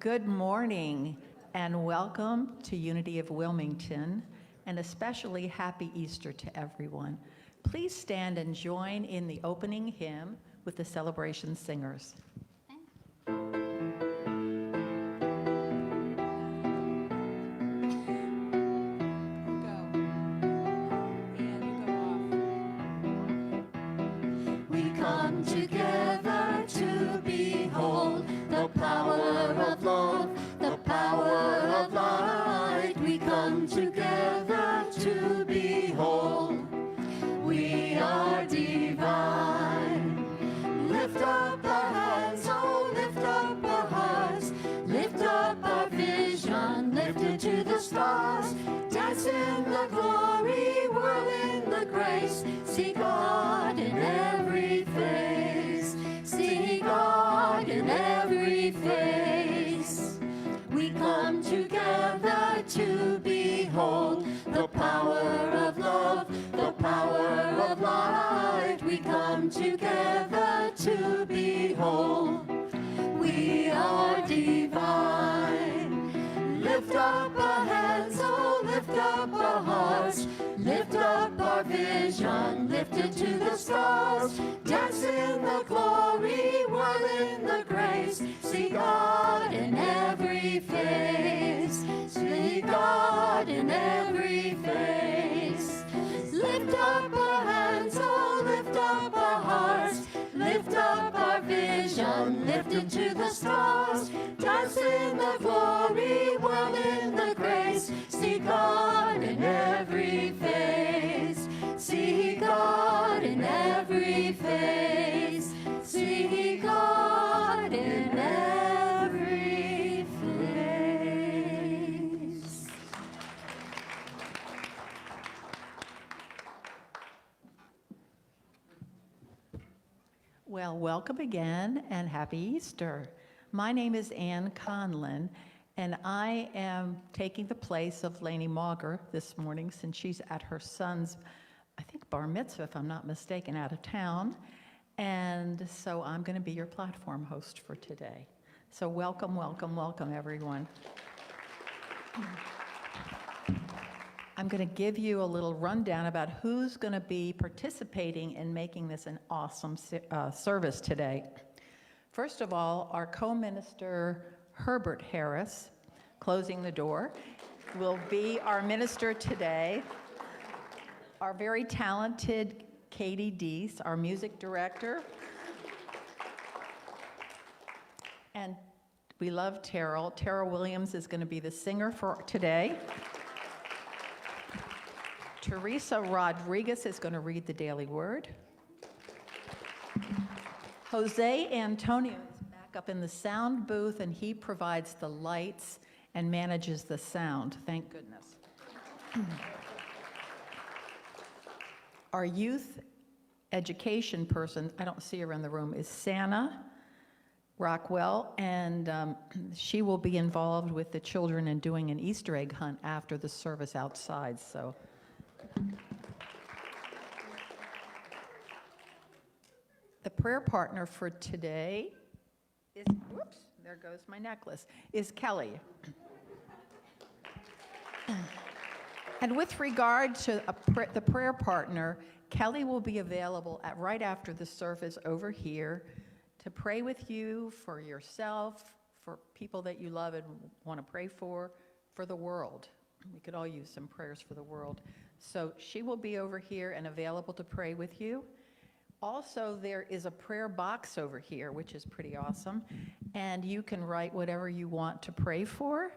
Good morning and welcome to Unity of Wilmington, and especially happy Easter to everyone. Please stand and join in the opening hymn with the celebration singers. We come together to behold the power of love, the power of light. We come together to behold. We are divine. Lift up our hands, oh, lift up our hearts. Lift up our vision, lift it to the stars. Dance in the glory, whirl in the grace. See God in every face. See God in every face. We come together to behold the power of love, the power of light. We come together to behold. We are divine. Lift up our hands, oh, lift up our hearts. Lift up our vision, lift it to the stars. Dance in the glory, whirl in the grace. See God in every face. See God in every face. Lift up our hands, oh, lift up our hearts. Lift up our vision, lift it to the stars. Dance in the glory, whirl in the grace. See God in every face. See God in every face. See God in every face. Well, welcome again and happy Easter. My name is Ann Conlon, and I am taking the place of Lainey Mauger this morning since she's at her son's, I think, bar mitzvah, if I'm not mistaken, out of town. And so I'm going to be your platform host for today. So welcome, welcome, welcome, everyone. I'm going to give you a little rundown about who's going to be participating in making this an awesome service today. First of all, our co-minister, Herbert Harris, closing the door, will be our minister today. Our very talented Katie Deese, our music director. And we love Terrell. Terrell Williams is going to be the singer for today. Teresa Rodriguez is going to read the Daily Word. Jose Antonio is back up in the sound booth, and he provides the lights and manages the sound. Thank goodness. Our youth education person, I don't see her in the room, is Santa Rockwell, and she will be involved with the children in doing an Easter egg hunt after the service outside. So. The prayer partner for today is, whoops, there goes my necklace, is Kelly. And with regard to the prayer partner, Kelly will be available right after the service over here to pray with you, for yourself, for people that you love and want to pray for the world. We could all use some prayers for the world. So she will be over here and available to pray with you. Also, there is a prayer box over here, which is pretty awesome. And you can write whatever you want to pray for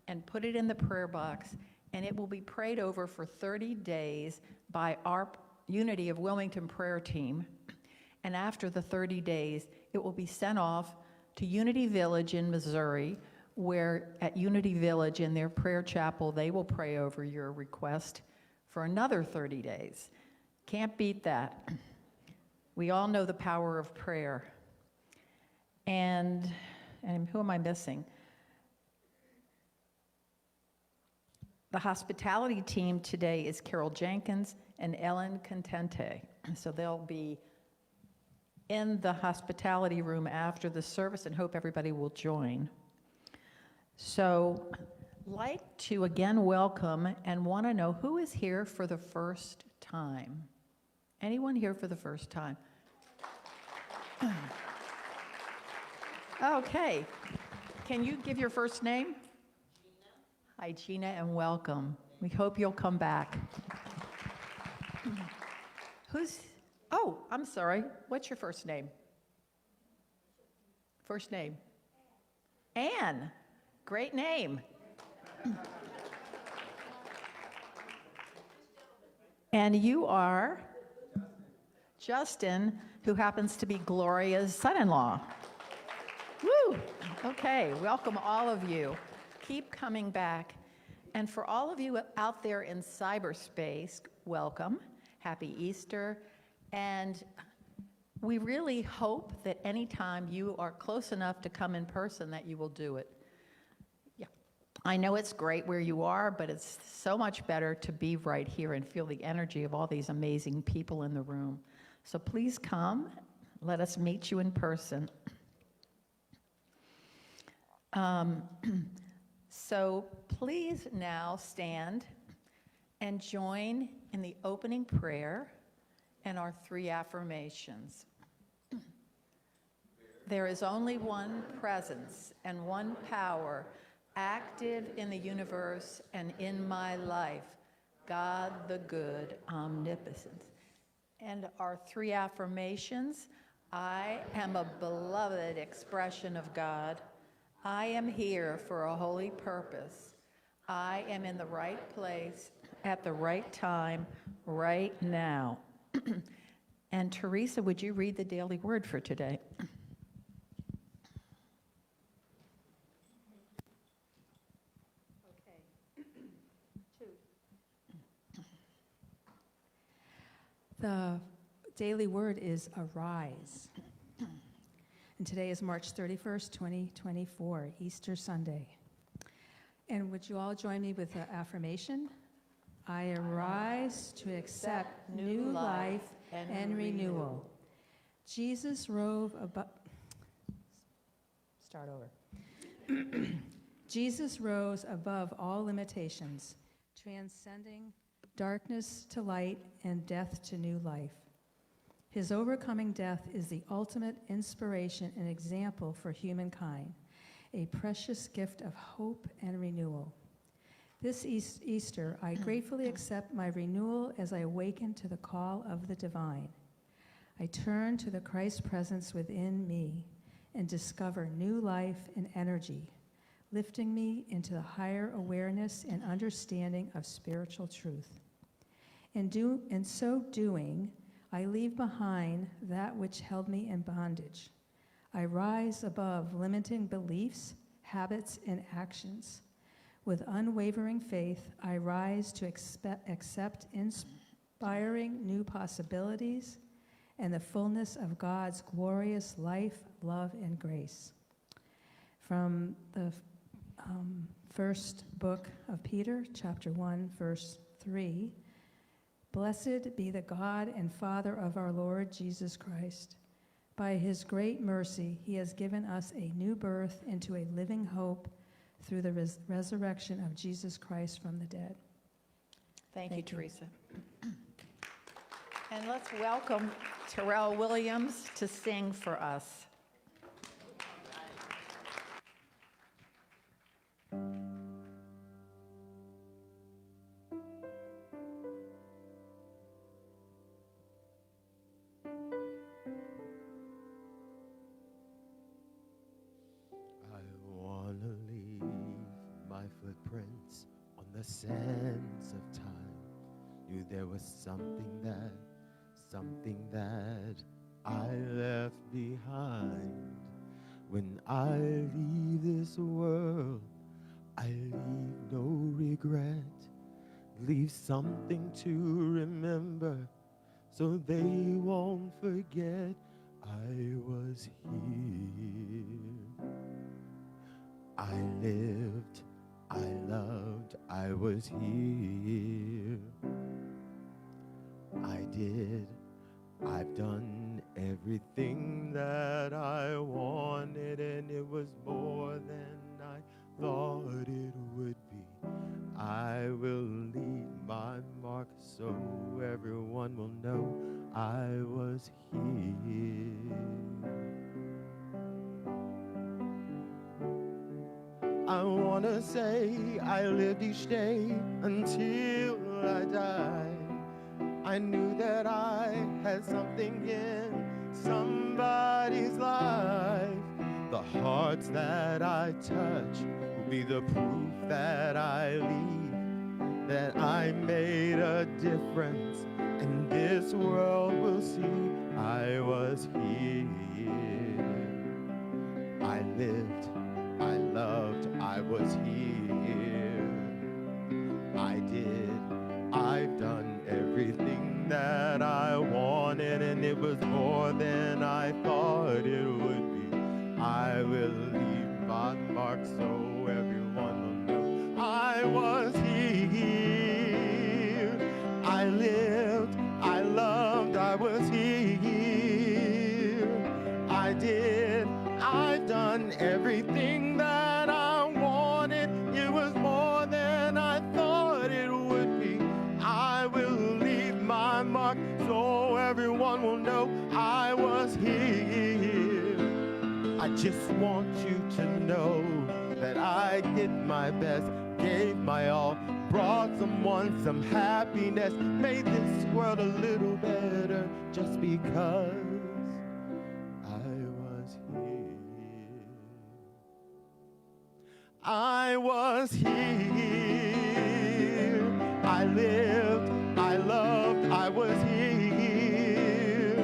and put it in the prayer box. And it will be prayed over for 30 days by our Unity of Wilmington prayer team. And after the 30 days, it will be sent off to Unity Village in Missouri, where at Unity Village in their prayer chapel, they will pray over your request for another 30 days. Can't beat that. We all know the power of prayer. And who am I missing? The hospitality team today is Carol Jenkins and Ellen Contente. So they'll be in the hospitality room after the service, and hope everybody will join. So, like to again welcome and want to know who is here for the first time. Anyone here for the first time? Okay. Can you give your first name? Gina. Hi, Gina, and welcome. We hope you'll come back. Oh, I'm sorry. What's your first name? First name? Anne. Great name. And you are Justin, who happens to be Gloria's son-in-law. Woo! Okay, welcome all of you. Keep coming back. And for all of you out there in cyberspace, welcome. Happy Easter. And we really hope that anytime you are close enough to come in person that you will do it. Yeah, I know it's great where you are, but it's so much better to be right here and feel the energy of all these amazing people in the room. So please come. Let us meet you in person. So please now stand and join in the opening prayer and our 3 affirmations. There is only one presence and one power active in the universe and in my life, God the good, omnipotent. And our 3 affirmations: I am a beloved expression of God. I am here for a holy purpose. I am in the right place at the right time, right now. And Teresa, would you read the daily word for today? The daily word is arise. And today is March 31st, 2024, Easter Sunday. And would you all join me with the affirmation? I arise to accept new life and renewal. Jesus rose above. Start over. Jesus rose above all limitations, transcending darkness to light and death to new life. His overcoming death is the ultimate inspiration and example for humankind, a precious gift of hope and renewal. This Easter, I gratefully accept my renewal as I awaken to the call of the divine. I turn to the Christ presence within me and discover new life and energy, lifting me into the higher awareness and understanding of spiritual truth. In so doing, I leave behind that which held me in bondage. I rise above limiting beliefs, habits, and actions. With unwavering faith, I rise to accept inspiring new possibilities and the fullness of God's glorious life, love, and grace. From the first book of Peter, chapter 1, verse 3, Blessed be the God and Father of our Lord Jesus Christ. By his great mercy, he has given us a new birth into a living hope through the resurrection of Jesus Christ from the dead. Thank you, Teresa. And let's welcome Terrell Williams to sing for us. Footprints on the sands of time. Knew there was something that I left behind. When I leave this world, I leave no regret. Leave something to remember so they won't forget I was here. I lived, I loved, I was here. I've done everything that I wanted, and it was more than I thought I will leave my mark so everyone will know I was here. I want to say I lived each day until I died. I knew that I had something in somebody's life. The hearts that I touch will be the proof that I leave, that I made a difference, and this world will see I was here. I lived, I loved, I was here. I did, I've done everything that I wanted, and it was more than I thought it would be. I will leave my mark so everyone will know I was here. I lived, I loved, I was here. I did, I've done everything that I wanted. It was more than I thought it would be. I will leave my mark so everyone will know I was here. I just want you to know that I did my best, gave my all, brought someone some happiness, made this world a little better just because I was here. I was here. I lived, I loved, I was here.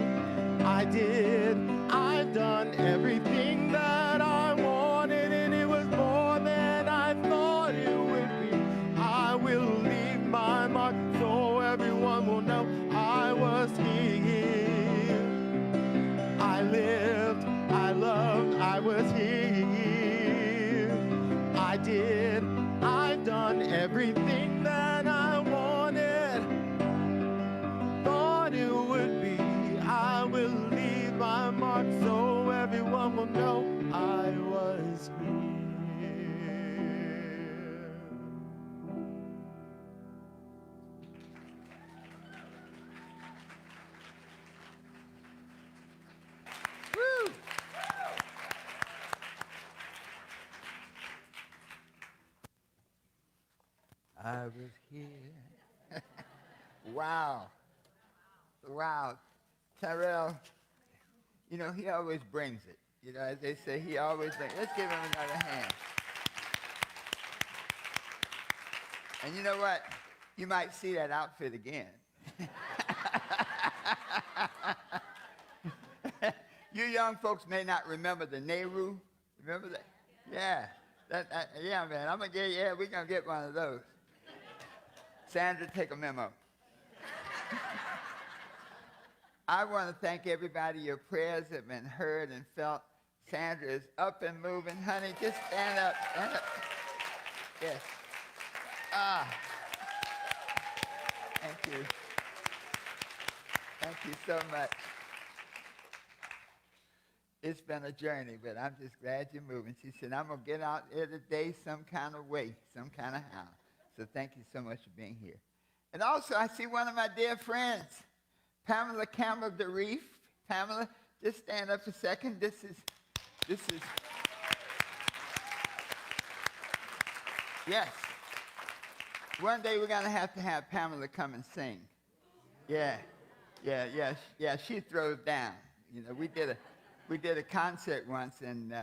I did, I've done everything that I wanted, and it was more than I thought it would be. I will leave my mark so everyone will know I was here. I lived, I loved, I was here. I did, I've done everything that I wanted, thought it would be. I will leave my mark so everyone will know I was here. Woo! I was here. Wow. Wow. Tyrell, you know, he always brings it. You know, as they say, he always brings it. Let's give him another hand. And you know what? You might see that outfit again. You young folks may not remember the Nehru. Remember that? Yeah. Yeah, man. I'm going to get, yeah, we're going to get one of those. Sandra, take a memo. I want to thank everybody. Your prayers have been heard and felt. Sandra is up and moving. Honey, just stand up. Stand up. Yes. Thank you. Thank you so much. It's been a journey, but I'm just glad you're moving. She said, I'm going to get out there today some kind of way, some kind of how. So thank you so much for being here. And also, I see one of my dear friends, Pamela Campbell DeReef. Pamela, just stand up a second. This is, yes. One day we're going to have Pamela come and sing. Yeah, she throws down. You know, we did a concert once, and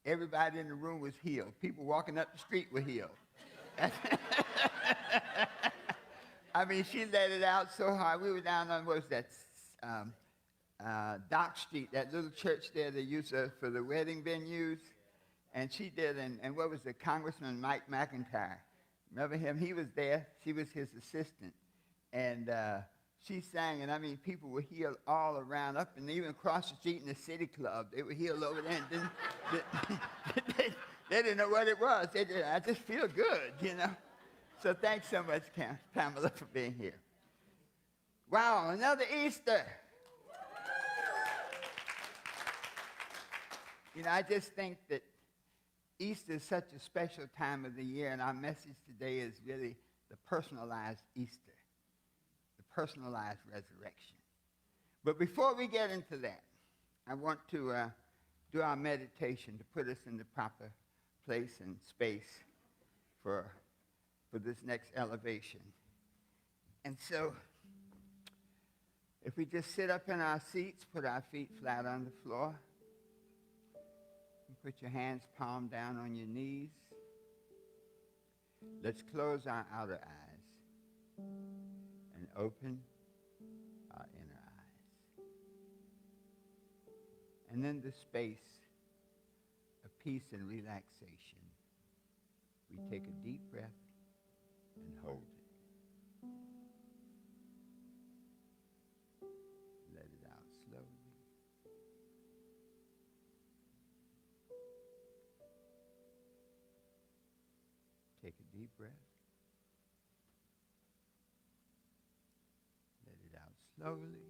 everybody in the room was healed. People walking up the street were healed. I mean, she let it out so hard. We were down on, what was that, Dock Street, that little church there they use for the wedding venues. And she did, and what was it, Congressman Mike McIntyre. Remember him? He was there. She was his assistant. And she sang, and I mean, people were healed all around, up and even across the street in the City Club. They were healed over there. And they didn't know what it was. They did, I just feel good, you know. So thanks so much, Pamela, for being here. Wow, another Easter. You know, I just think that Easter is such a special time of the year, and our message today is really the personalized Easter, the personalized resurrection. But before we get into that, I want to do our meditation to put us in the proper place and space for this next elevation. And so, if we just sit up in our seats, put our feet flat on the floor, and put your hands palm down on your knees. Let's close our outer eyes and open our inner eyes. And in the space of peace and relaxation, we take a deep breath and hold it. Let it out slowly. Take a deep breath. Let it out slowly.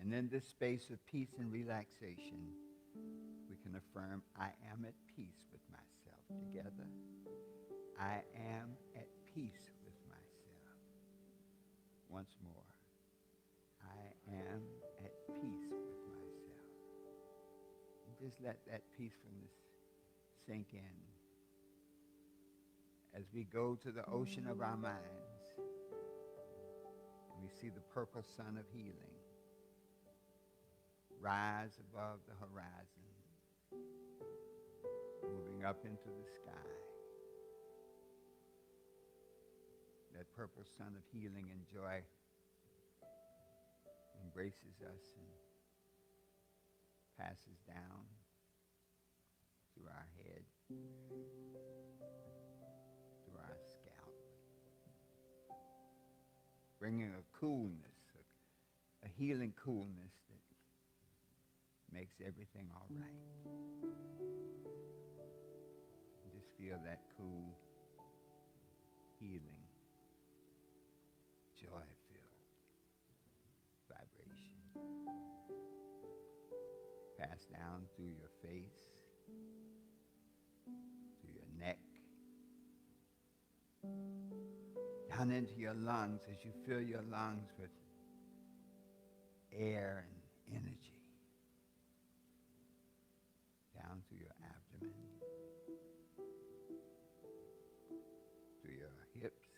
And in this space of peace and relaxation, we can affirm, I am at peace with myself. Together, I am at peace with myself. Once more, I am at peace with myself. And just let that peacefulness sink in as we go to the ocean of our minds and we see the purple sun of healing rise above the horizon, moving up into the sky. That purple sun of healing and joy embraces us and passes down through our head, through our scalp, bringing a coolness, a healing coolness that makes everything all right. Just feel that cool, healing, joy-filled vibration. Pass down through your face, through your neck, down into your lungs as you fill your lungs with air and energy. Down through your abdomen, through your hips.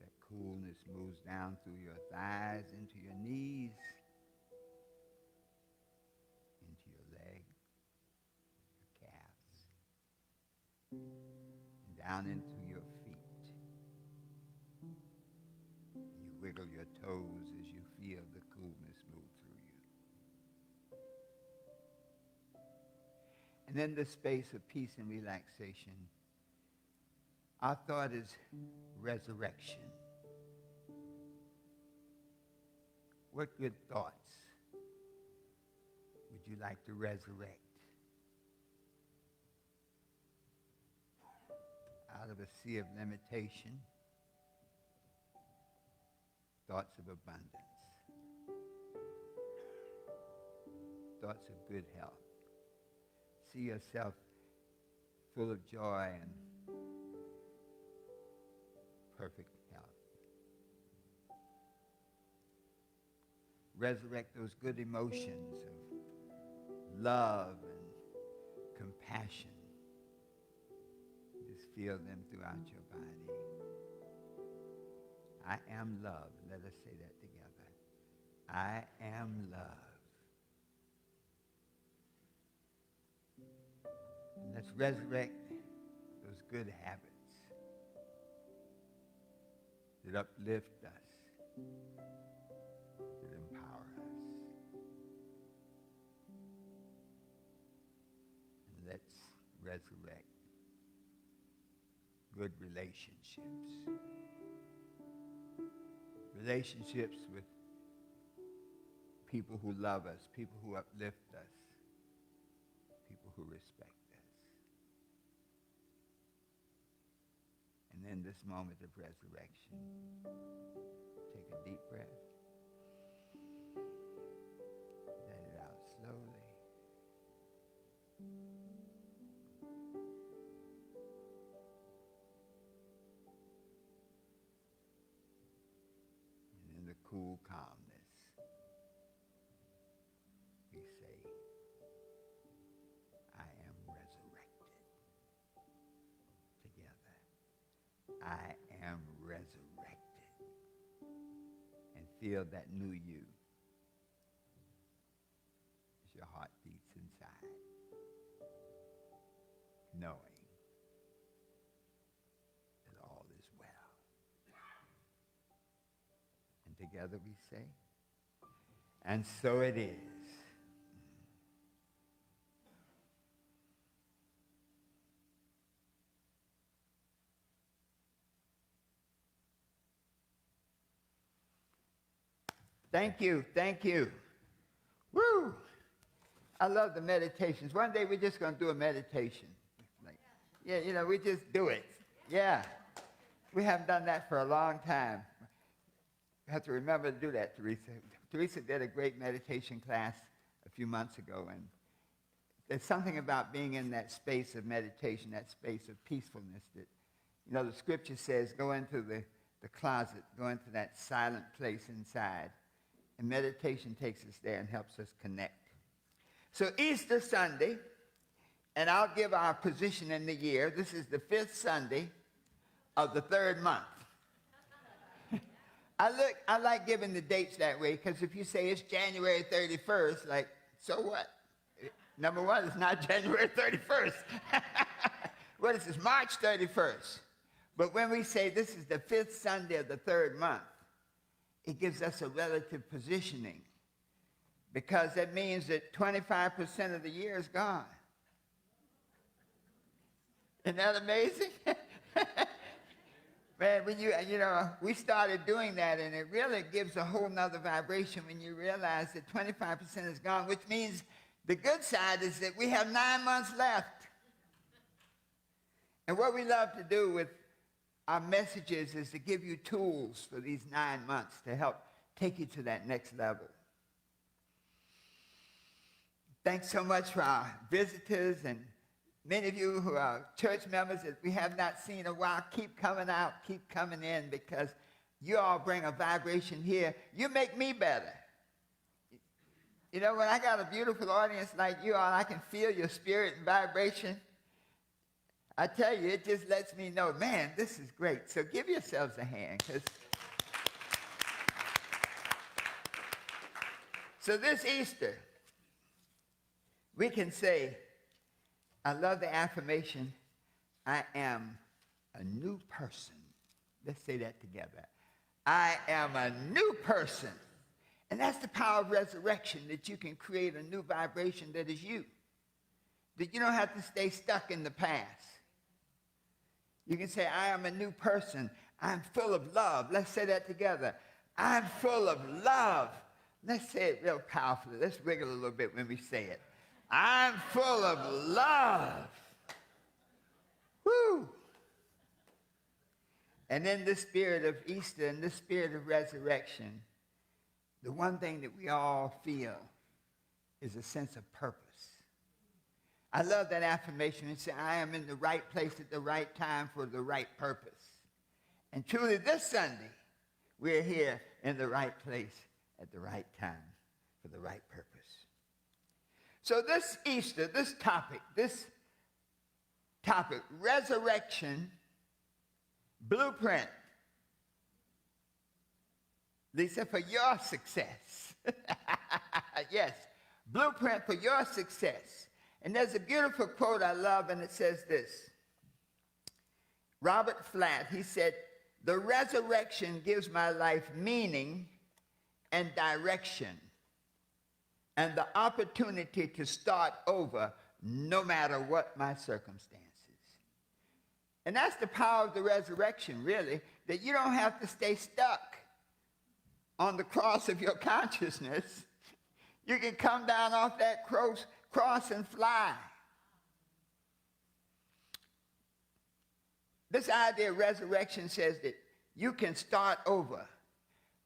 That coolness moves down through your thighs, into your knees, into your legs, your calves, and down into your feet. And you wiggle your toes as you feel the coolness move through you. And in the space of peace and relaxation, our thought is resurrection. What good thoughts would you like to resurrect out of a sea of limitation? Thoughts of abundance, thoughts of good health. See yourself full of joy and perfect health. Resurrect those good emotions of love and compassion. Just feel them throughout your body. I am love. Let us say that together. I am love. Let's resurrect those good habits that uplift us, that empower us. And let's resurrect good relationships. Relationships with people who love us, people who uplift us, people who respect us. And in this moment of resurrection, take a deep breath cool calmness, we say, I am resurrected. Together, I am resurrected. And feel that new you as your heart beats inside, knowing that all is well. And together we say, and so it is. Thank you, thank you. Woo! I love the meditations. One day we're just going to do a meditation. Like, yeah, you know, we just do it. Yeah. We haven't done that for a long time. You have to remember to do that, Teresa. Teresa did a great meditation class a few months ago, and there's something about being in that space of meditation, that space of peacefulness that, you know, the scripture says, go into the closet, go into that silent place inside. And meditation takes us there and helps us connect. So Easter Sunday, and I'll give our position in the year. This is the 5th Sunday of the 3rd month. I like giving the dates that way, because if you say it's January 31st, like, so what? Number one, it's not January 31st. What is this, March 31st? But when we say this is the 5th Sunday of the 3rd month, it gives us a relative positioning, because that means that 25% of the year is gone. Isn't that amazing? Man, when you know, we started doing that, and it really gives a whole nother vibration when you realize that 25% is gone, which means the good side is that we have 9 months left. And what we love to do with our messages is to give you tools for these 9 months to help take you to that next level. Thanks so much for our visitors and many of you who are church members that we have not seen in a while. Keep coming out, keep coming in, because you all bring a vibration here. You make me better. You know, when I got a beautiful audience like you all, I can feel your spirit and vibration. I tell you, it just lets me know, man, this is great. So give yourselves a hand. So this Easter, we can say, I love the affirmation, I am a new person. Let's say that together. I am a new person. And that's the power of resurrection, that you can create a new vibration that is you. That you don't have to stay stuck in the past. You can say, I am a new person. I'm full of love. Let's say that together. I'm full of love. Let's say it real powerfully. Let's wiggle a little bit when we say it. I'm full of love. Woo! And in the spirit of Easter, in the spirit of resurrection, the one thing that we all feel is a sense of purpose. I love that affirmation. It says, I am in the right place at the right time for the right purpose. And truly this Sunday, we're here in the right place at the right time for the right purpose. So this Easter, this topic, resurrection, blueprint, Lisa, for your success. Yes, blueprint for your success. And there's a beautiful quote I love, and it says this. Robert Flatt, he said, the resurrection gives my life meaning and direction and the opportunity to start over no matter what my circumstances. And that's the power of the resurrection, really, that you don't have to stay stuck on the cross of your consciousness. You can come down off that cross and fly. This idea of resurrection says that you can start over.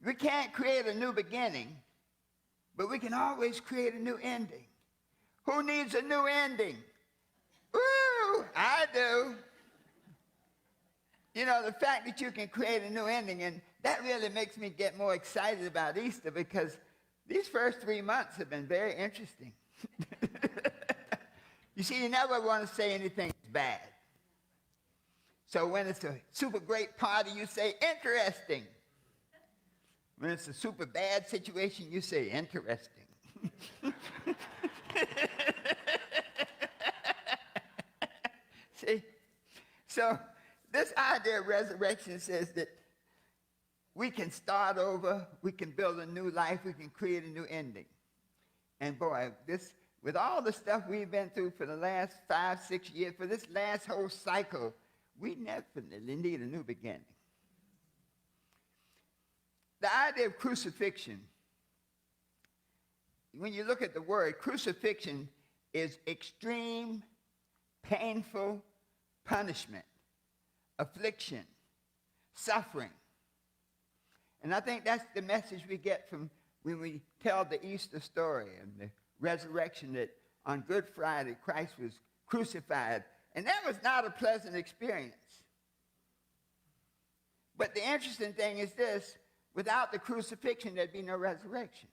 We can't create a new beginning, but we can always create a new ending. Who needs a new ending? Woo! I do. You know, the fact that you can create a new ending, and that really makes me get more excited about Easter because these first 3 months have been very interesting. You see, you never want to say anything bad. So when it's a super great party, you say interesting. When it's a super bad situation, you say interesting. See? So this idea of resurrection says that we can start over, we can build a new life, we can create a new ending. And boy, this, with all the stuff we've been through for the last 5, 6 years, for this last whole cycle, we definitely need a new beginning. The idea of crucifixion, when you look at the word, crucifixion is extreme, painful punishment, affliction, suffering. And I think that's the message we get from when we tell the Easter story and the resurrection, that on Good Friday, Christ was crucified. And that was not a pleasant experience. But the interesting thing is this: without the crucifixion, there'd be no resurrection.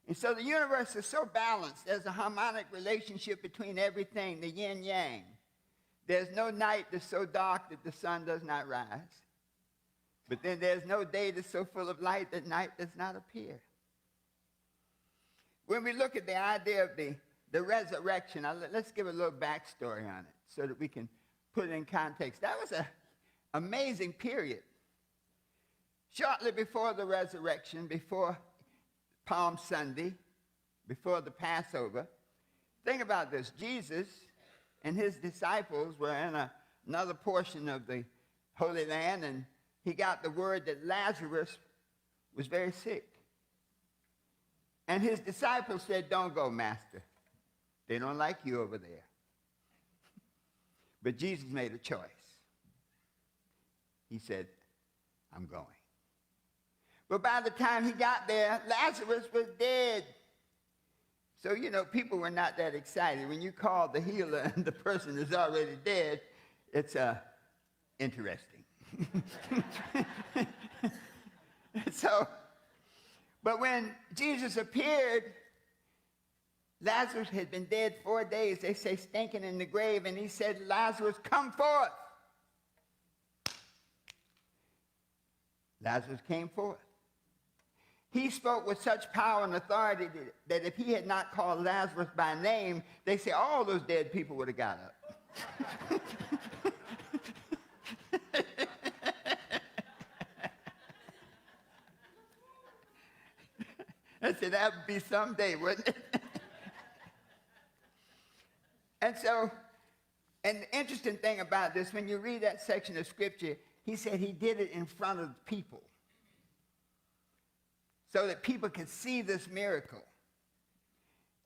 And so the universe is so balanced. There's a harmonic relationship between everything, the yin-yang. There's no night that's so dark that the sun does not rise. But then there's no day that's so full of light that night does not appear. When we look at the idea of the resurrection, let's give a little backstory on it so that we can put it in context. That was an amazing period. Shortly before the resurrection, before Palm Sunday, before the Passover, think about this. Jesus and his disciples were in another portion of the Holy Land, and he got the word that Lazarus was very sick. And his disciples said, "Don't go, Master. They don't like you over there." But Jesus made a choice. He said, "I'm going." But by the time he got there, Lazarus was dead. So, you know, people were not that excited. When you call the healer and the person is already dead, it's interesting. So, but when Jesus appeared, Lazarus had been dead 4 days, they say, stinking in the grave, and he said, "Lazarus, come forth." Lazarus came forth. He spoke with such power and authority that if he had not called Lazarus by name, they say all those dead people would have got up. I said, that would be someday, wouldn't it? And so, and the interesting thing about this, when you read that section of Scripture, he said he did it in front of people so that people could see this miracle.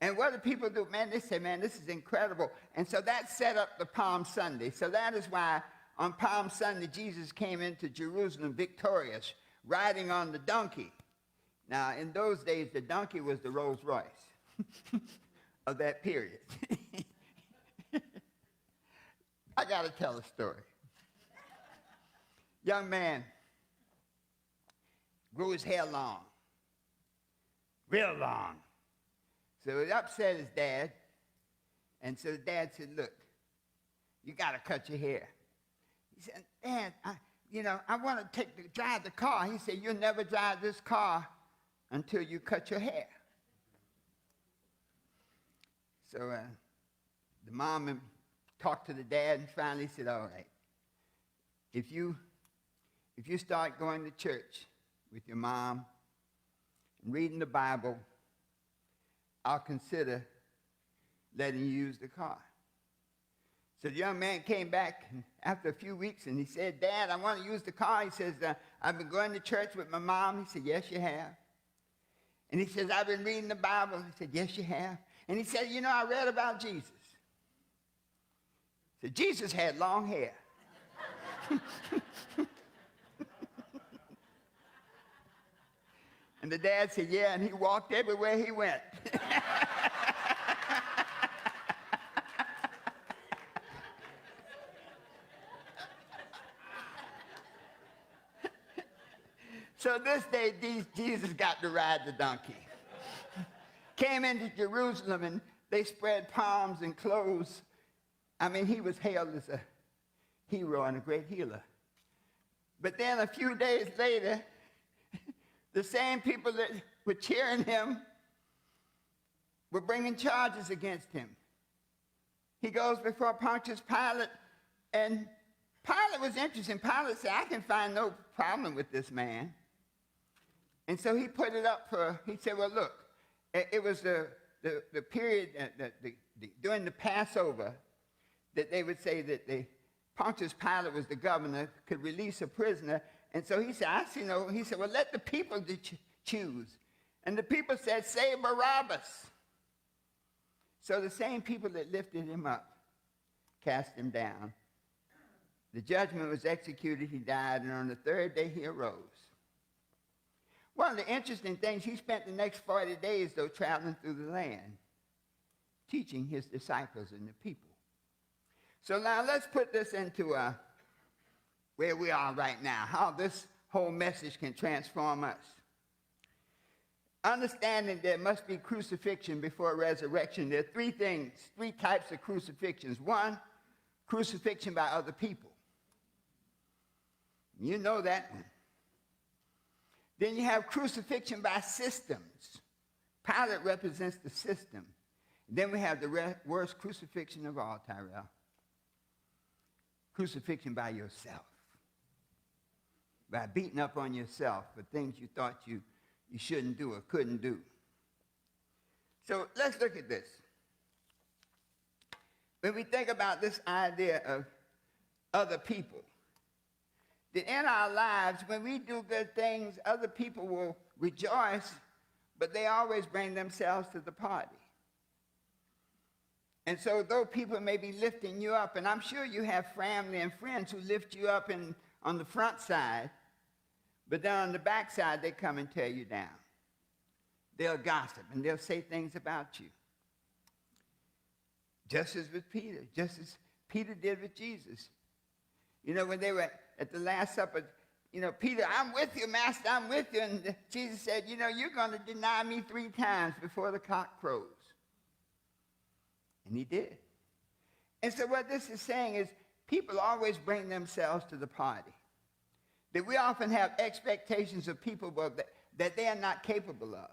And what do people do? Man, they say, "Man, this is incredible." And so that set up the Palm Sunday. So that is why on Palm Sunday, Jesus came into Jerusalem victorious, riding on the donkey. Now, in those days, the donkey was the Rolls Royce of that period. I got to tell a story. Young man grew his hair long, real long. So it upset his dad. And so his dad said, "Look, you got to cut your hair." He said, "Dad, I want to drive the car." He said, "You'll never drive this car until you cut your hair." So the mom talked to the dad and finally said, "All right, if you start going to church with your mom and reading the Bible, I'll consider letting you use the car." So the young man came back after a few weeks and he said, "Dad, I want to use the car." He says, "I've been going to church with my mom." He said, "Yes, you have." And he says, "I've been reading the Bible." He said, "Yes, you have." And he said, "I read about Jesus." He said, "Jesus had long hair." And the dad said, "Yeah, and he walked everywhere he went." So this day, Jesus got to ride the donkey. Came into Jerusalem, and they spread palms and clothes. I mean, he was hailed as a hero and a great healer. But then a few days later, the same people that were cheering him were bringing charges against him. He goes before Pontius Pilate, and Pilate was interesting. Pilate said, I can find no problem with this man. And so he put it up he said, well, look, it was the period during the Passover that they would say that Pontius Pilate was the governor, could release a prisoner. And so he said, he said, well, let the people choose. And the people said, say Barabbas. So the same people that lifted him up cast him down. The judgment was executed, he died, and on the third day he arose. One of the interesting things, he spent the next 40 days, though, traveling through the land, teaching his disciples and the people. So now let's put this into where we are right now, how this whole message can transform us. Understanding there must be crucifixion before resurrection. There are three types of crucifixions. One, crucifixion by other people. You know that one. Then you have crucifixion by systems. Pilate represents the system. Then we have the worst crucifixion of all, Tyrell. Crucifixion by yourself. By beating up on yourself for things you thought you shouldn't do or couldn't do. So let's look at this. When we think about this idea of other people, that in our lives, when we do good things, other people will rejoice, but they always bring themselves to the party. And so though people may be lifting you up, and I'm sure you have family and friends who lift you up on the front side, but then on the back side, they come and tear you down. They'll gossip, and they'll say things about you. Just as with Peter, just as Peter did with Jesus. You know, when they were at the Last Supper, Peter, I'm with you, Master, I'm with you. And Jesus said, you're going to deny me 3 times before the cock crows. And he did. And so what this is saying is people always bring themselves to the party. That we often have expectations of people that they are not capable of.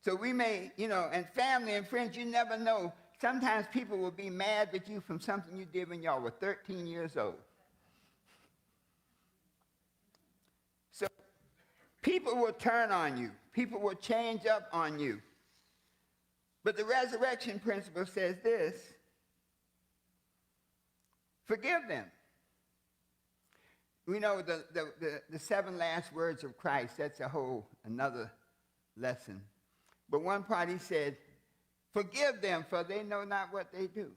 So we may, and family and friends, you never know. Sometimes people will be mad with you from something you did when y'all were 13 years old. So people will turn on you. People will change up on you. But the resurrection principle says this: forgive them. We know the 7 last words of Christ, that's another lesson. But one part he said, forgive them, for they know not what they do.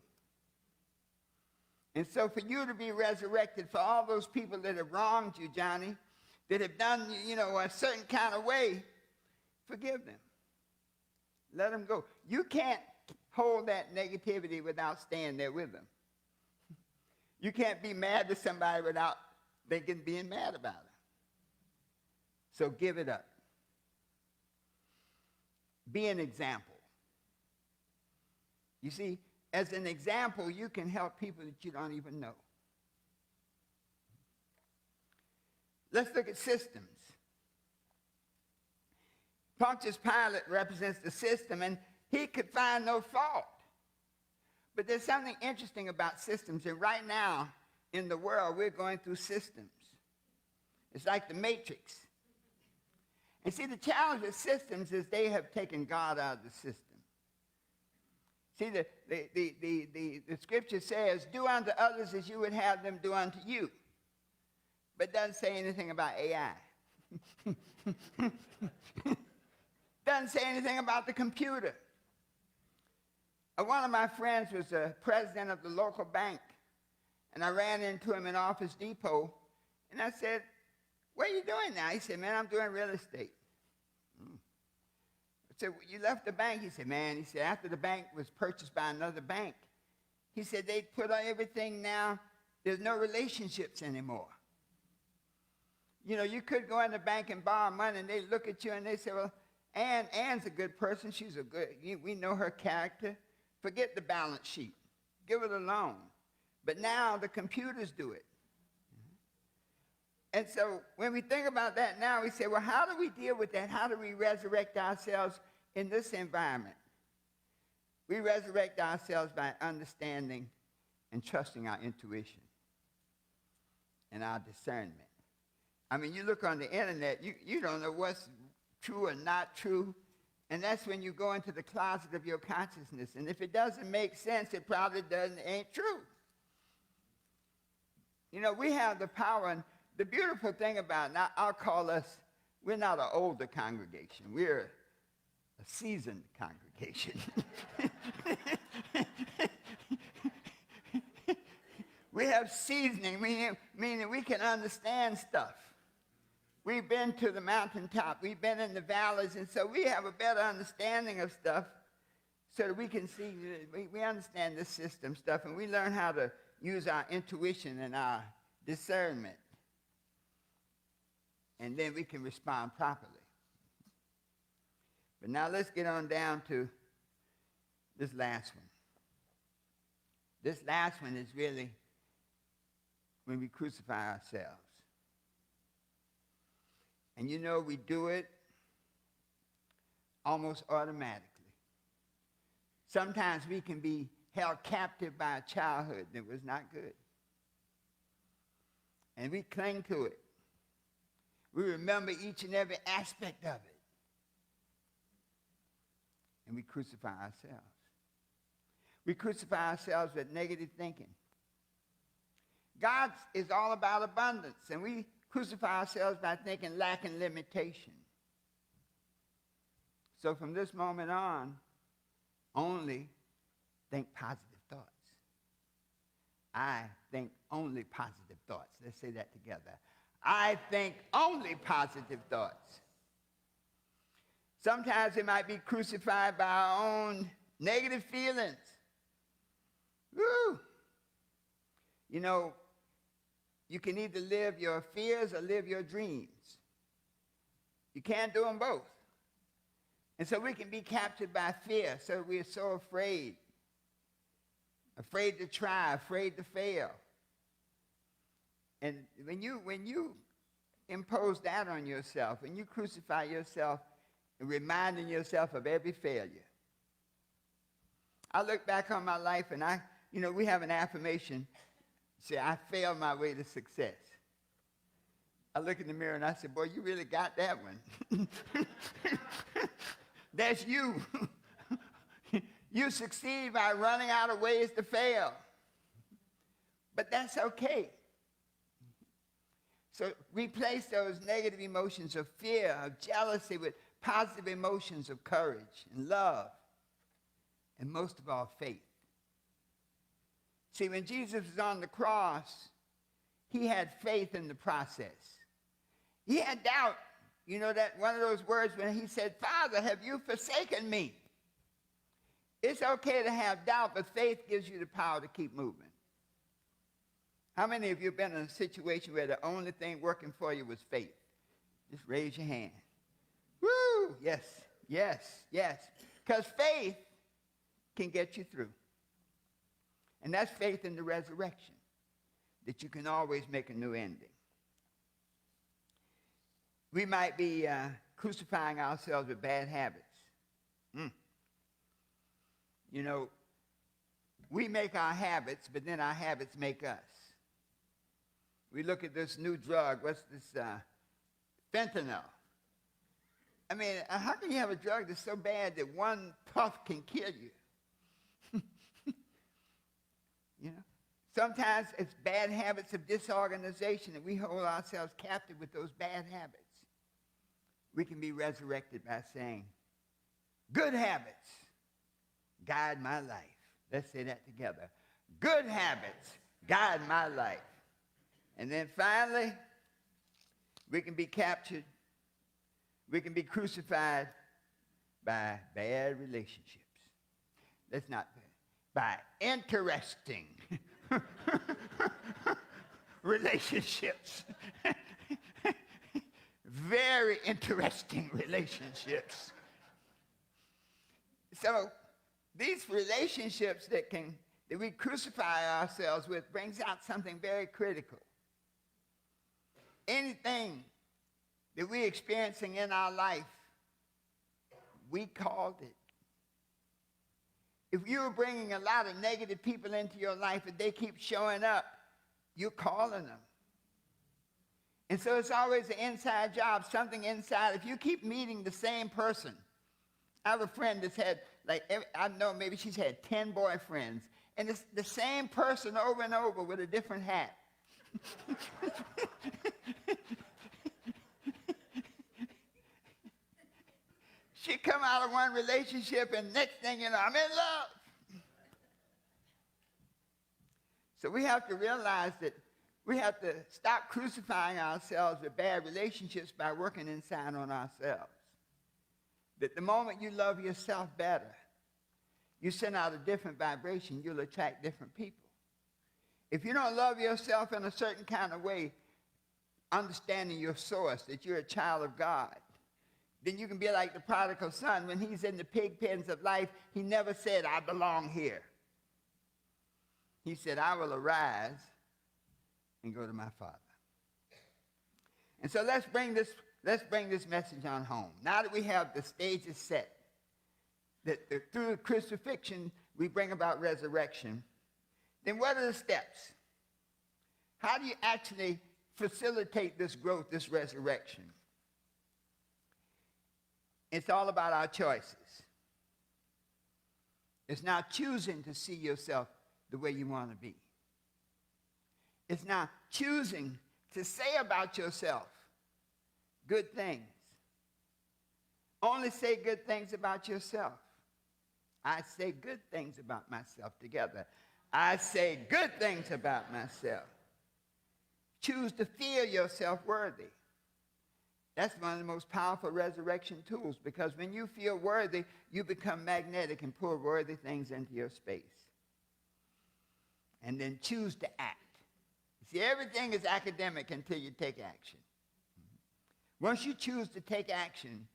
And so for you to be resurrected, for all those people that have wronged you, Johnny, that have done, a certain kind of way, forgive them. Let them go. You can't hold that negativity without staying there with them. You can't be mad at somebody without being mad about it. So give it up. Be an example. You see, as an example, you can help people that you don't even know. Let's look at systems. Pontius Pilate represents the system, and he could find no fault. But there's something interesting about systems, and right now in the world, we're going through systems. It's like the Matrix. And see, the challenge with systems is they have taken God out of the system. See, the scripture says, do unto others as you would have them do unto you. But it doesn't say anything about AI. Doesn't say anything about the computer. One of my friends was the president of the local bank, and I ran into him in Office Depot, and I said, what are you doing now? He said, man, I'm doing real estate. I said, well, you left the bank? He said, man, after the bank was purchased by another bank, he said, they put on everything now, there's no relationships anymore. You know, you could go in the bank and borrow money, and they look at you and they say, well, Ann's a good person. We know her character. Forget the balance sheet. Give it a loan. But now the computers do it. And so when we think about that now, we say, well, how do we deal with that? How do we resurrect ourselves in this environment? We resurrect ourselves by understanding and trusting our intuition and our discernment. I mean, you look on the internet, you don't know what's true or not true. And that's when you go into the closet of your consciousness. And if it doesn't make sense, it probably ain't true. You know, we have the power. And the beautiful thing about it, I'll call us, we're not an older congregation. We're a seasoned congregation. We have seasoning, meaning we can understand stuff. We've been to the mountaintop. We've been in the valleys, and so we have a better understanding of stuff so that we can see, we understand this system stuff, and we learn how to use our intuition and our discernment. And then we can respond properly. But now let's get on down to this last one. This last one is really when we crucify ourselves. And you know, we do it almost automatically. Sometimes we can be held captive by a childhood that was not good. And we cling to it. We remember each and every aspect of it. And we crucify ourselves. We crucify ourselves with negative thinking. God is all about abundance, and we crucify ourselves by thinking lack and limitation. So from this moment on, only think positive thoughts. I think only positive thoughts. Let's say that together. I think only positive thoughts. Sometimes it might be crucified by our own negative feelings. Woo! You know, you can either live your fears or live your dreams. You can't do them both. And so we can be captured by fear, so we're so afraid. Afraid to try, afraid to fail. And when you impose that on yourself, when you crucify yourself, reminding yourself of every failure. I look back on my life and we have an affirmation. Say, I failed my way to success. I look in the mirror and I say, boy, you really got that one. That's you. You succeed by running out of ways to fail. But that's okay. So replace those negative emotions of fear, of jealousy with positive emotions of courage and love, and most of all, faith. See, when Jesus was on the cross, he had faith in the process. He had doubt. You know that one of those words when he said, Father, have you forsaken me? It's okay to have doubt, but faith gives you the power to keep moving. How many of you have been in a situation where the only thing working for you was faith? Just raise your hand. Woo! Yes, yes, yes. Because faith can get you through. And that's faith in the resurrection, that you can always make a new ending. We might be crucifying ourselves with bad habits. You know, we make our habits, but then our habits make us. We look at this new drug. What's this? Fentanyl. I mean, how can you have a drug that's so bad that one puff can kill you? You know? Sometimes it's bad habits of disorganization, and we hold ourselves captive with those bad habits. We can be resurrected by saying, good habits guide my life. Let's say that together. Good habits guide my life. And then finally, we can be captured. We can be crucified by bad relationships. That's not bad. By interesting relationships. very interesting relationships. So these relationships that we crucify ourselves with brings out something very critical. Anything that we're experiencing in our life, we called it. If you're bringing a lot of negative people into your life and they keep showing up, you're calling them. And so it's always an inside job, something inside. If you keep meeting the same person, I have a friend that's had, I know maybe she's had 10 boyfriends, and it's the same person over and over with a different hat. She come out of one relationship, and next thing you know, I'm in love. So we have to realize that we have to stop crucifying ourselves with bad relationships by working inside on ourselves. That the moment you love yourself better, you send out a different vibration, you'll attract different people. If you don't love yourself in a certain kind of way, understanding your source, that you're a child of God, then you can be like the prodigal son. When he's in the pig pens of life, he never said, I belong here. He said, I will arise and go to my Father. And so let's bring this message on home. Now that we have the stages set, that through the crucifixion we bring about resurrection, then what are the steps? How do you actually facilitate this growth, this resurrection? It's all about our choices. It's not choosing to see yourself the way you want to be. It's not choosing to say about yourself good things. Only say good things about yourself. I say good things about myself together. I say good things about myself. Choose to feel yourself worthy. That's one of the most powerful resurrection tools, because when you feel worthy, you become magnetic and pull worthy things into your space. And then choose to act. See, everything is academic until you take action. Once you choose to take action,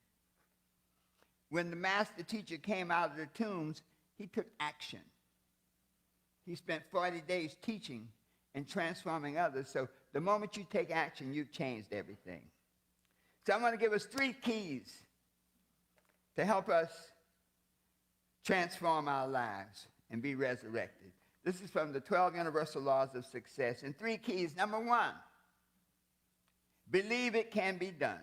when the master teacher came out of the tombs, he took action. He spent 40 days teaching and transforming others. So the moment you take action, you've changed everything. So I'm going to give us 3 keys to help us transform our lives and be resurrected. This is from the 12 Universal Laws of Success. And 3 keys. Number 1, believe it can be done.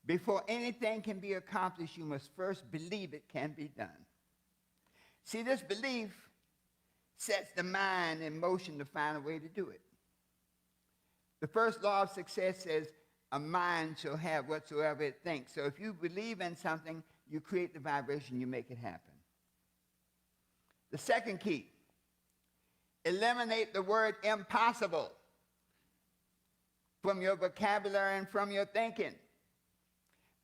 Before anything can be accomplished, you must first believe it can be done. See, this belief sets the mind in motion to find a way to do it. The first law of success says, a mind shall have whatsoever it thinks. So if you believe in something, you create the vibration, you make it happen. The second key, eliminate the word impossible from your vocabulary and from your thinking.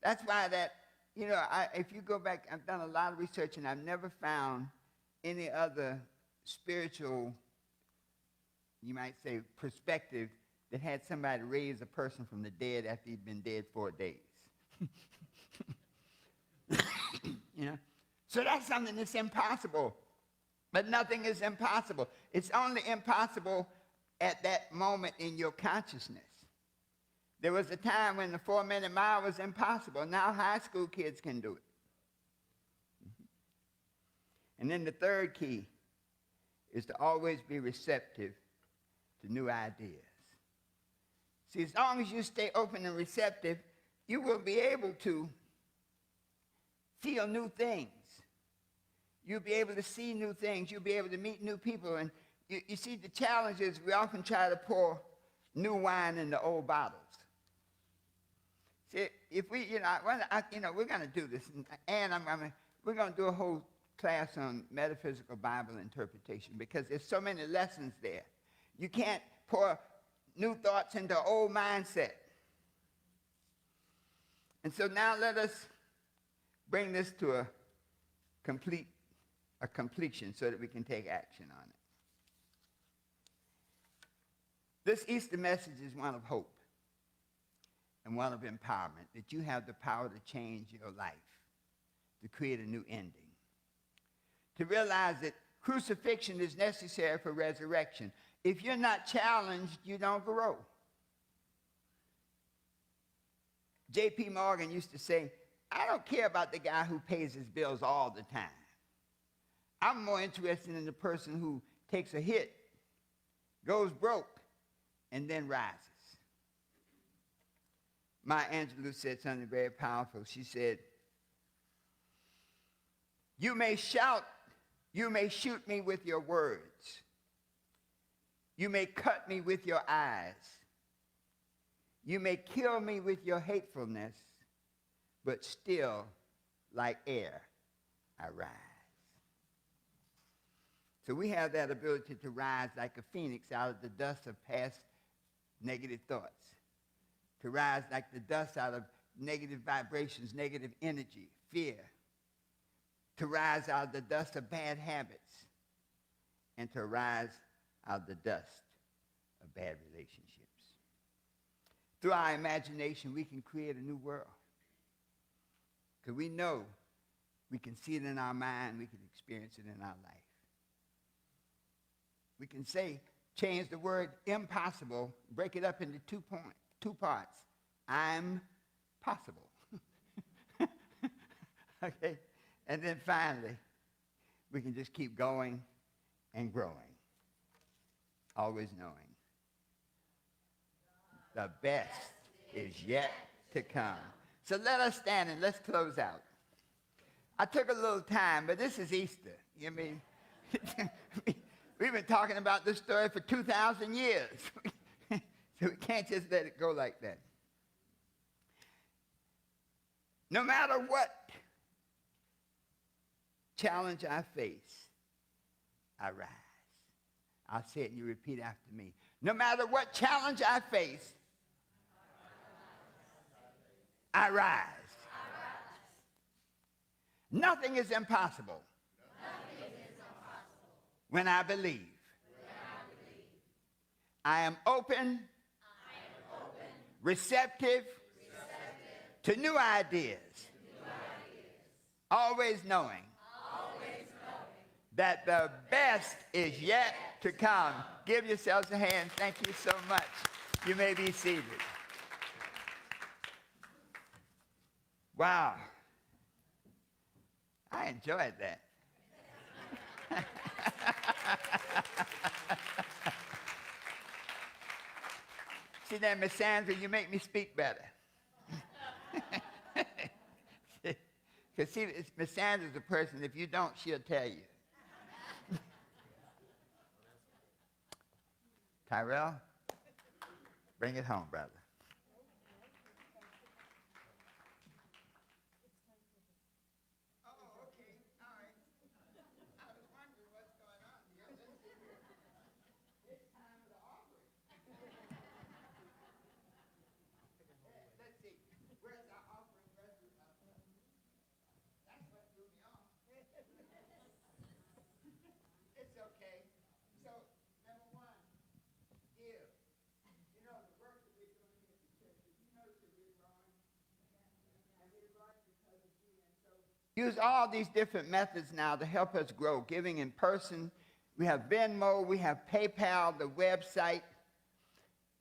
That's why if you go back, I've done a lot of research, and I've never found any other spiritual, you might say, perspective that had somebody raise a person from the dead after he'd been dead 4 days. So that's something that's impossible. But nothing is impossible. It's only impossible at that moment in your consciousness. There was a time when the 4-minute mile was impossible. Now high school kids can do it. And then the third key is to always be receptive to new ideas. See, as long as you stay open and receptive, you will be able to feel new things. You'll be able to see new things. You'll be able to meet new people. And you see, the challenge is we often try to pour new wine into old bottles. See, if we, we're going to do this. And we're going to do a whole class on metaphysical Bible interpretation, because there's so many lessons there. You can't pour new thoughts into an old mindset. And so now let us bring this to a completion so that we can take action on it. This Easter message is one of hope. and one of empowerment, that you have the power to change your life, to create a new ending. To realize that crucifixion is necessary for resurrection. If you're not challenged, you don't grow. J.P. Morgan used to say, I don't care about the guy who pays his bills all the time. I'm more interested in the person who takes a hit, goes broke, and then rises. Maya Angelou said something very powerful. She said, you may shout, you may shoot me with your words. You may cut me with your eyes. You may kill me with your hatefulness, but still, like air, I rise. So we have that ability to rise like a phoenix out of the dust of past negative thoughts, to rise like the dust out of negative vibrations, negative energy, fear, to rise out of the dust of bad habits, and to rise out of the dust of bad relationships. Through our imagination, we can create a new world. Because we know we can see it in our mind, we can experience it in our life. We can say, change the word impossible, break it up into two parts. I'm possible. Okay? And then finally, we can just keep going and growing, always knowing the best is yet to come. So let us stand and let's close out. I took a little time, but this is Easter. You mean, we've been talking about this story for 2,000 years. So we can't just let it go like that. No matter what challenge I face, I rise. I'll say it and you repeat after me. No matter what challenge I face, I rise. Nothing is impossible. When I believe. I am open, receptive to new ideas. Always knowing that the best is yet to come. Give yourselves a hand. Thank you so much. You may be seated. Wow. I enjoyed that. See there, Miss Sandra, you make me speak better. Because see, Miss Sandra's a person, if you don't, she'll tell you. Tyrell, bring it home, brother. Use all these different methods now to help us grow. Giving in person. We have Venmo. We have PayPal, the website.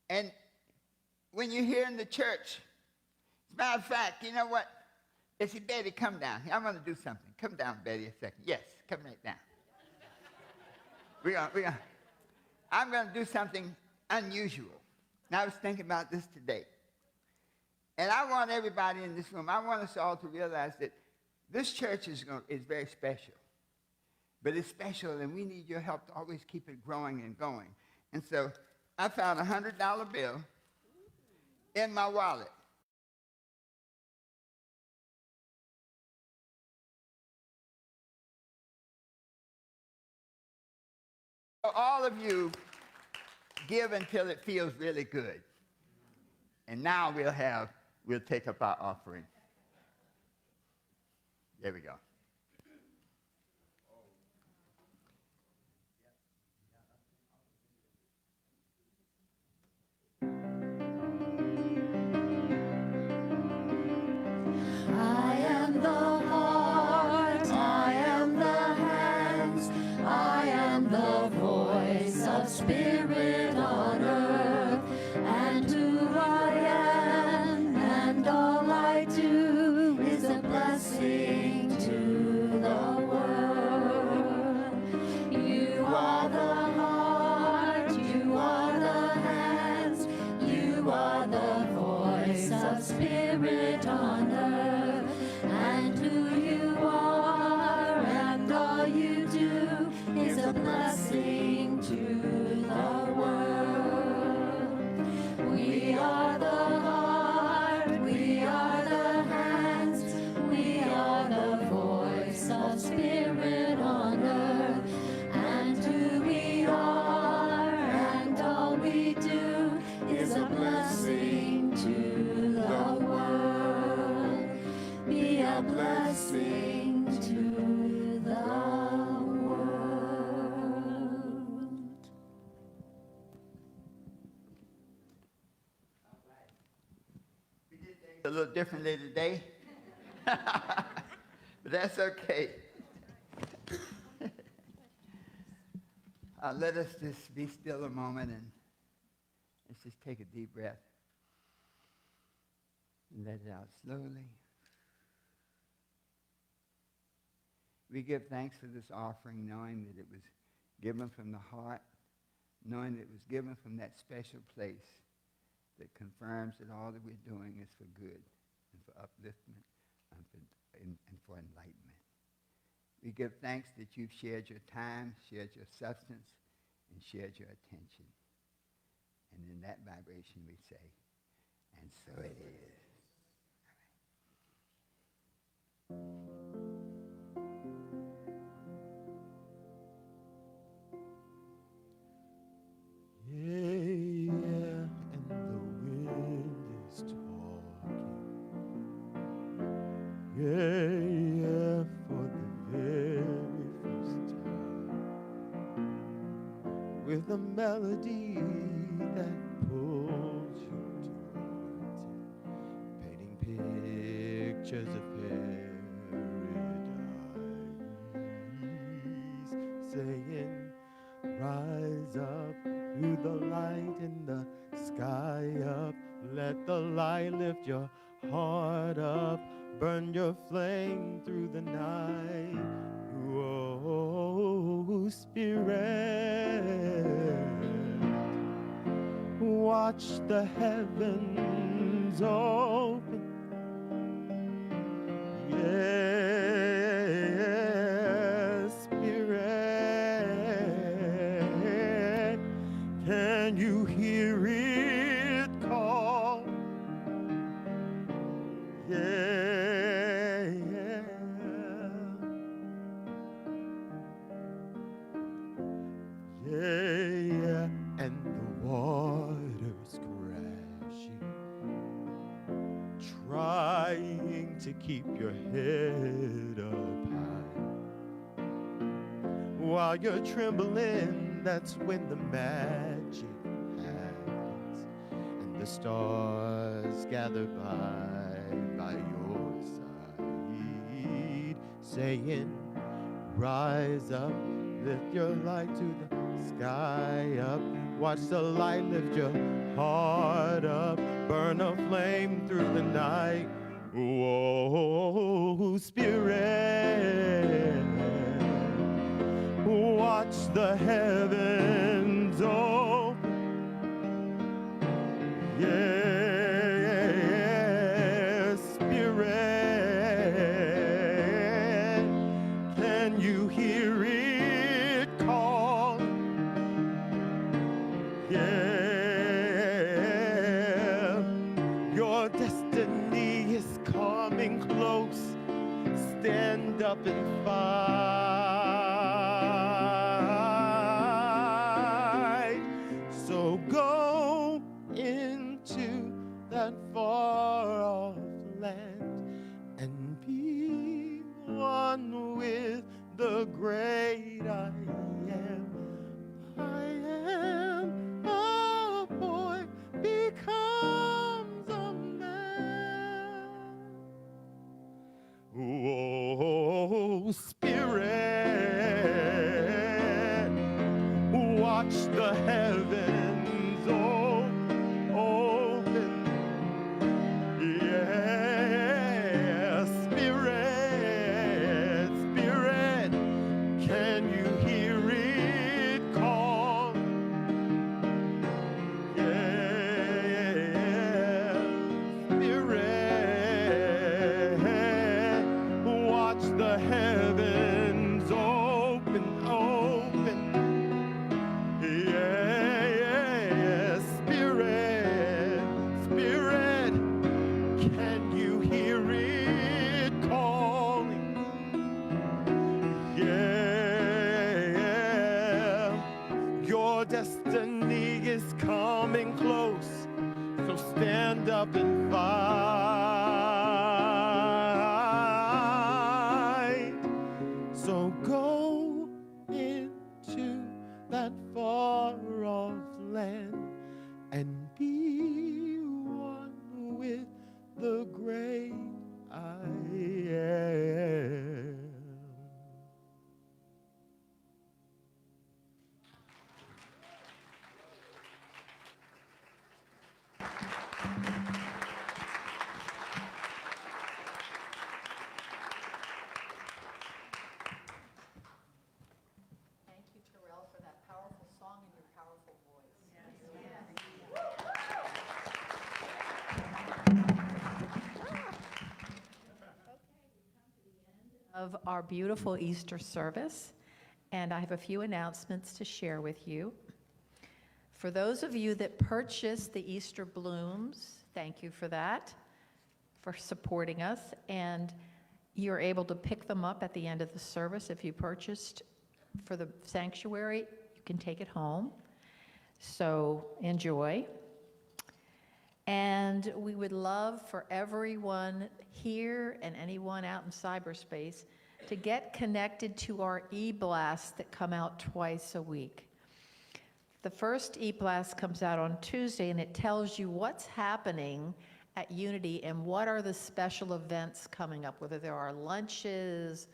And when you're here in the church, as a matter of fact, you know what? They say, Betty, come down. I'm going to do something. Come down, Betty, a second. Yes, come right down. I'm going to do something unusual. And I was thinking about this today. And I want everybody in this room, I want us all to realize that this church is very special. But it's special, and we need your help to always keep it growing and going. And so I found a $100 bill in my wallet. All of you give until it feels really good. And now we'll take up our offering. There we go. Spirit on earth, and who you are and all you do is a blessing to the world. We are the heart, we are the hands, we are the voice of Spirit on earth, and who we are and all we do is a blessing to the world. Be a blessing to the world. We did things a little differently today, but that's okay. Let us just be still a moment and let's just take a deep breath and let it out slowly. We give thanks for this offering, knowing that it was given from the heart, knowing that it was given from that special place that confirms that all that we're doing is for good and for upliftment and for enlightenment. We give thanks that you've shared your time, shared your substance, and shared your attention. And in that vibration we say, and so it is. Yeah, and the wind is talking. Yeah, for the very first time. With a melody that pulls you towards it, painting pictures of paradise, saying, rise up through the light in the sky up. Let the light lift your heart up. Burn your flame through the night. Whoa, Spirit. Watch the heavens open. Yeah, Spirit. Can you hear it call? Yeah, yeah, and the water's crashing, trying to keep your head up high. While you're trembling, that's when the magic happens, and the stars gather by your side, saying, rise up, lift your light to the sky up. Watch the light lift your heart up. Burn a flame through the night. Whoa, Spirit. Watch the heavens open. Yeah, Spirit. Can you hear it call? Yeah, your destiny is coming close. Stand up and fight. So go into that far-off land and be one with the great I am. I am a boy becomes a man. Oh, Spirit, watch the heavens open. Yeah, Spirit, Spirit, can you hear it call? Yeah, Spirit. great I am. Thank you, Terrell, for that powerful song and your powerful voice. Of our beautiful Easter service, and I have a few announcements to share with you. For those of you that purchased the Easter blooms, thank you for that, for supporting us, and you're able to pick them up at the end of the service. If you purchased for the sanctuary, you can take it home, so enjoy. And we would love for everyone here and anyone out in cyberspace to get connected to our e-blasts that come out twice a week. The first e-blast comes out on Tuesday, and it tells you what's happening at Unity and what are the special events coming up, whether there are lunches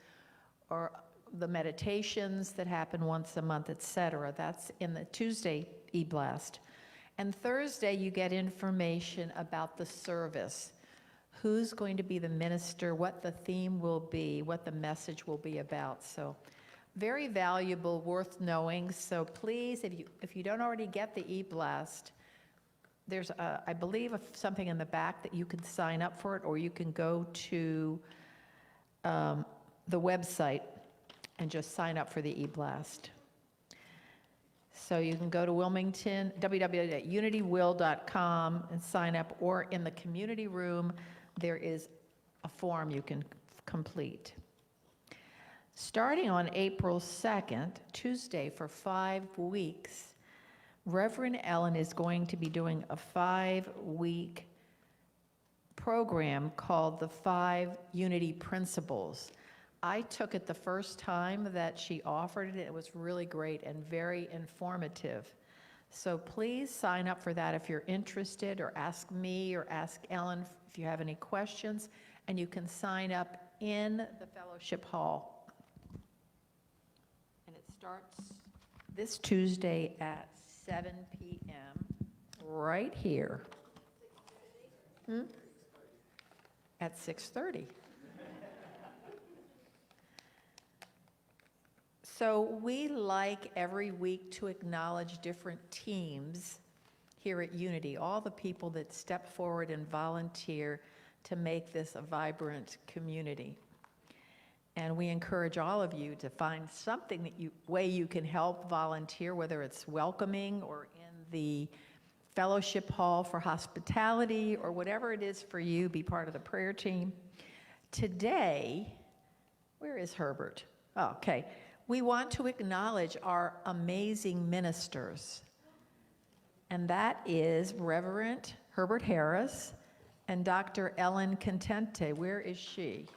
or the meditations that happen once a month, etc. That's in the Tuesday e-blast. And Thursday, you get information about the service, who's going to be the minister, what the theme will be, what the message will be about. So very valuable, worth knowing. So please, if you don't already get the e-blast, there's, I believe, something in the back that you can sign up for it, or you can go to the website and just sign up for the e-blast. So you can go to Wilmington, www.unitywill.com, and sign up, or in the community room, there is a form you can complete. Starting on April 2nd, Tuesday, for 5 weeks, Reverend Ellen is going to be doing a 5-week program called the 5 Unity Principles. I took it the first time that she offered it. It was really great and very informative. So please sign up for that if you're interested, or ask me or ask Ellen if you have any questions, and you can sign up in the fellowship hall. And it starts this Tuesday at 7 p.m. right here. At 6:30. So we like every week to acknowledge different teams here at Unity, all the people that step forward and volunteer to make this a vibrant community. And we encourage all of you to find something that way you can help volunteer, whether it's welcoming or in the fellowship hall for hospitality, or whatever it is for you, be part of the prayer team. Today, where is Herbert? Oh, okay. We want to acknowledge our amazing ministers, and that is Reverend Herbert Harris and Dr. Ellen Contente. Where is she?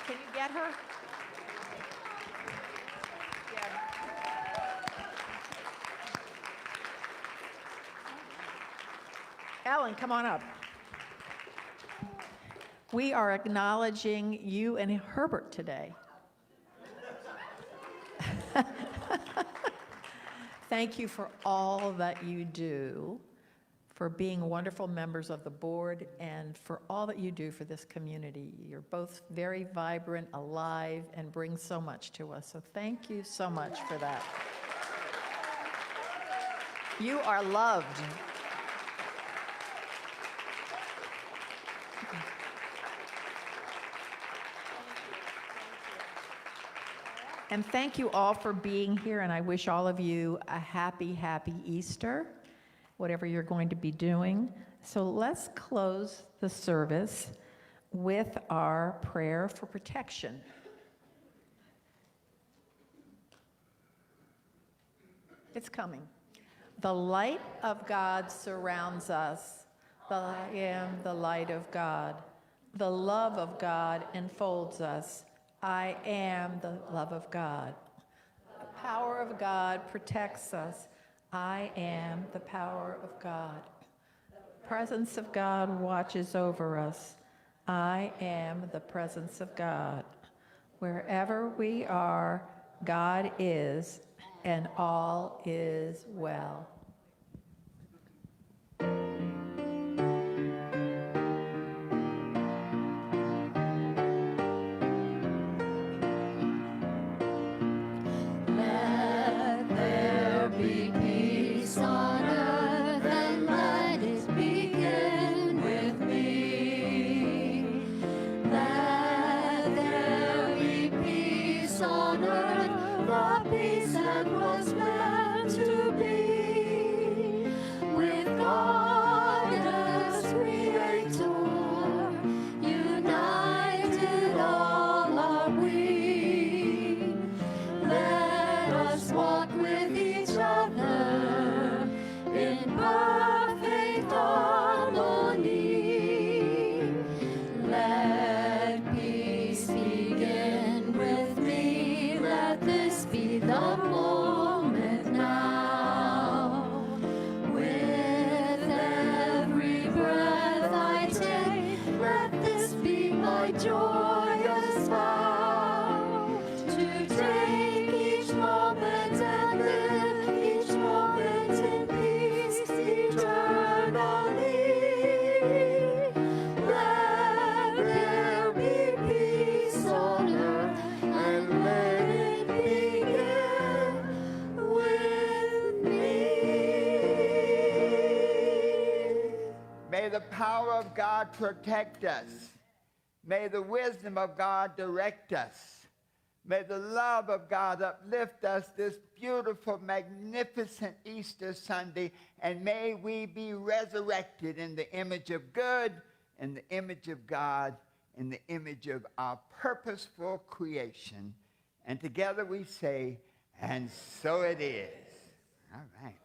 Can you get her? Ellen, come on up. We are acknowledging you and Herbert today. Thank you for all that you do, for being wonderful members of the board, and for all that you do for this community. You're both very vibrant, alive, and bring so much to us. So thank you so much for that. You are loved. And thank you all for being here, and I wish all of you a happy, happy Easter, whatever you're going to be doing. So let's close the service with our prayer for protection. It's coming. The light of God surrounds us. I am the light of God. The love of God enfolds us. I am the love of God. The power of God protects us. I am the power of God. The presence of God watches over us. I am the presence of God. Wherever we are, God is, and all is well. Let there be peace on earth, and let it begin with me. Let there be peace on earth, the peace that was meant to be. With God as Creator, united all are we. Let us walk with each other in perfect harmony. Let peace begin with me. Let this be the moment now. With every breath I take, let this be my joyous vow. To take each moment and live each moment in peace eternally. Let there be peace on earth, and let it begin with me. May the power of God protect us. May the wisdom of God direct us. May the love of God uplift us this beautiful, magnificent Easter Sunday, and may we be resurrected in the image of good, in the image of God, in the image of our purposeful creation. And together we say, and so it is. All right.